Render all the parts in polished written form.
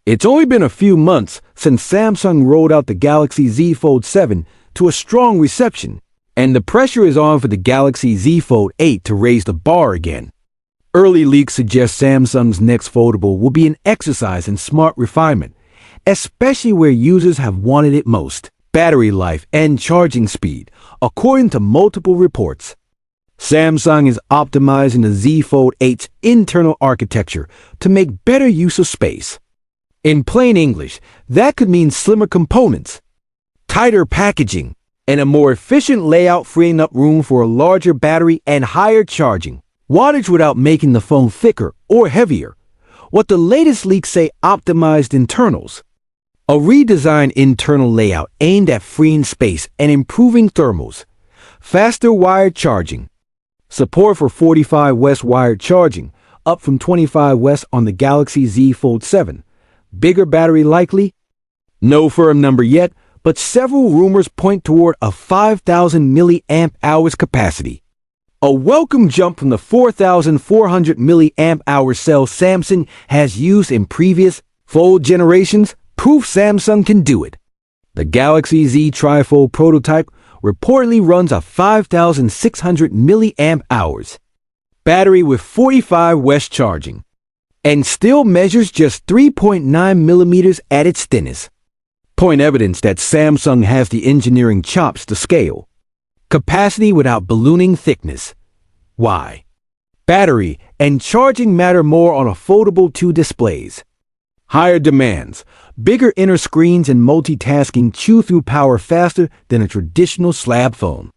It's only been a few months since Samsung rolled out the Galaxy Z Fold 7 to a strong reception, and the pressure is on for the Galaxy Z Fold 8 to raise the bar again. Early leaks suggest Samsung's next foldable will be an exercise in smart refinement, especially where users have wanted it most: battery life and charging speed, according to multiple reports. Samsung is optimizing the Z Fold 8's internal architecture to make better use of space. In plain English, that could mean slimmer components, tighter packaging, and a more efficient layout, freeing up room for a larger battery and higher charging wattage without making the phone thicker or heavier. What the latest leaks say: optimized internals. A redesigned internal layout aimed at freeing space and improving thermals. Faster wired charging. Support for 45W wired charging, up from 25W on the Galaxy Z Fold 7. Bigger battery likely? No firm number yet, but several rumors point toward a 5,000 mAh capacity. A welcome jump from the 4,400 mAh cell Samsung has used in previous Fold generations. Proof Samsung can do it. The Galaxy Z Trifold prototype reportedly runs a 5,600 mAh battery with 45W charging, and still measures just 3.9 millimeters at its thinnest. Point evidence that Samsung has the engineering chops to scale. Capacity without ballooning thickness. Why? Battery and charging matter more on a Foldable 2 displays. Higher demands, bigger inner screens, and multitasking chew through power faster than a traditional slab phone.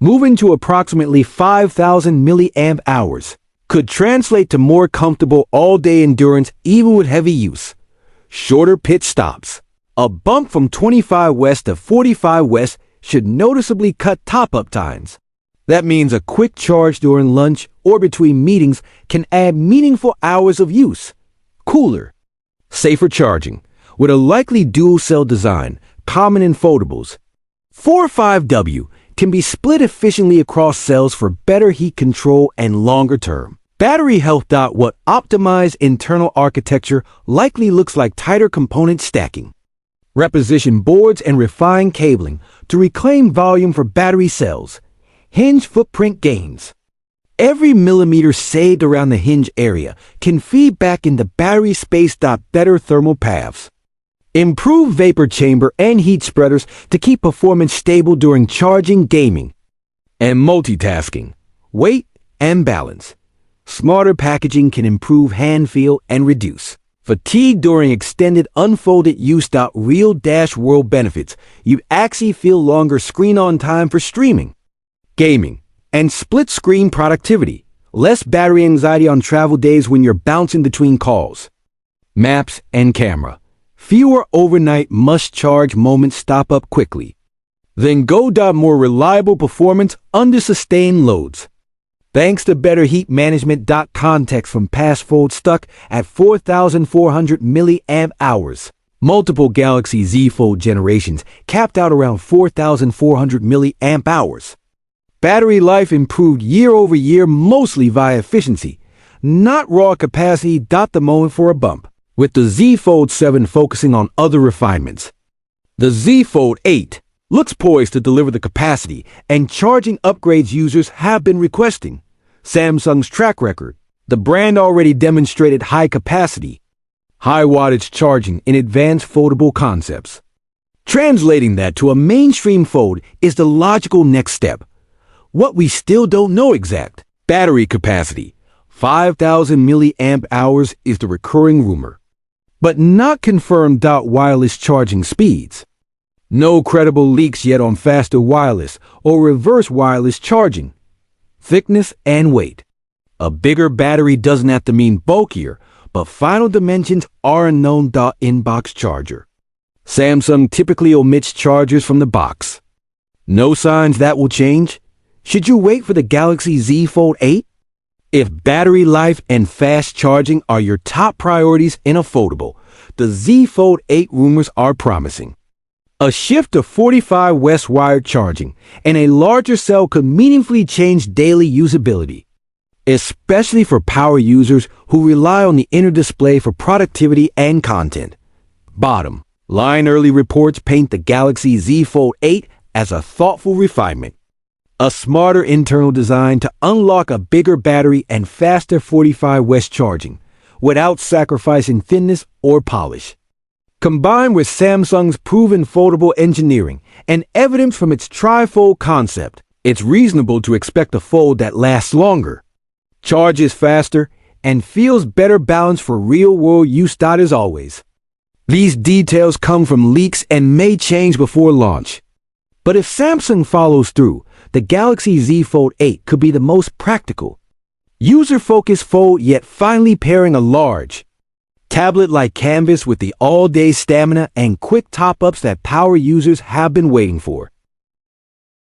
Moving to approximately 5,000 mAh could translate to more comfortable all-day endurance even with heavy use. Shorter pit stops. A bump from 25W to 45W should noticeably cut top-up times. That means a quick charge during lunch or between meetings can add meaningful hours of use. Cooler. Safer charging, with a likely dual-cell design, common in foldables. 45W can be split efficiently across cells for better heat control and longer term. Battery health. What optimized internal architecture likely looks like tighter component stacking. Reposition boards and refine cabling to reclaim volume for battery cells. Hinge footprint gains. Every millimeter saved around the hinge area can feed back into battery space. Better thermal paths. Improve vapor chamber and heat spreaders to keep performance stable during charging, gaming, and multitasking. Weight and balance. Smarter packaging can improve hand feel and reduce fatigue during extended unfolded use. Real world benefits. You actually feel longer screen on time for streaming, gaming, and split screen productivity. Less battery anxiety on travel days when you're bouncing between calls. Maps and camera. Fewer overnight must-charge moments. Stop up quickly. Then go. More reliable performance under sustained loads. Thanks to better heat management. Context from past Fold stuck at 4,400 mAh. Multiple Galaxy Z Fold generations capped out around 4,400 mAh. Battery life improved year over year, mostly via efficiency, not raw capacity. The moment for a bump, with the Z Fold 7 focusing on other refinements. The Z Fold 8 looks poised to deliver the capacity and charging upgrades users have been requesting. Samsung's track record. The brand already demonstrated high capacity, high wattage charging in advanced foldable concepts. Translating that to a mainstream fold is the logical next step. What we still don't know exact. Battery capacity. 5,000 mAh is the recurring rumor, but not confirmed. Wireless charging speeds. No credible leaks yet on faster wireless or reverse wireless charging. Thickness and weight. A bigger battery doesn't have to mean bulkier, but final dimensions are unknown. Inbox charger. Samsung typically omits chargers from the box. No signs that will change. Should you wait for the Galaxy Z Fold 8? If battery life and fast charging are your top priorities in a foldable, the Z Fold 8 rumors are promising. A shift to 45W wired charging and a larger cell could meaningfully change daily usability, especially for power users who rely on the inner display for productivity and content. Bottom. Line early reports paint the Galaxy Z Fold 8 as a thoughtful refinement. A smarter internal design to unlock a bigger battery and faster 45W charging, without sacrificing thinness or polish. Combined with Samsung's proven foldable engineering and evidence from its trifold concept, it's reasonable to expect a fold that lasts longer, charges faster, and feels better balanced for real-world use. As always, these details come from leaks and may change before launch. But if Samsung follows through, the Galaxy Z Fold 8 could be the most practical, user-focused fold, yet finally pairing a large, tablet-like canvas with the all-day stamina and quick top-ups that power users have been waiting for.